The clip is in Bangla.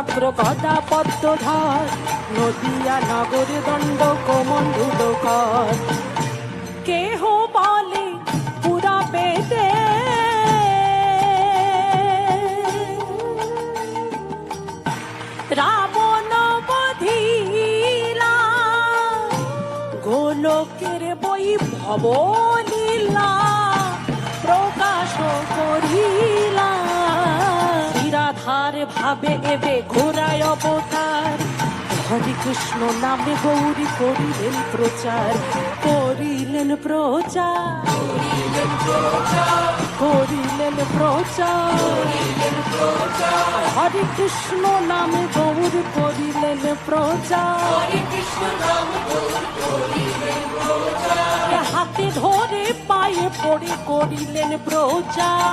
চক্র গদা পদ্মধর, নদিয়া নগরে দণ্ড কোমণ্ডল কর। কেহ বলে পুরা বেদে রাবণ বধিলা, গোলকের বৈভব লীলা প্রকাশ করিলা। নিরাধার ভাবে এবে ঘোরায় অবতার, হরে কৃষ্ণ নামে গৌরী করিলেন প্রচার, করিলেন প্রচার, করিলেন প্রচার। হরে কৃষ্ণ নামে গৌরী করিলেন প্রচার, হাতে ধরে পায়ে পড়ে করিলেন প্রচার।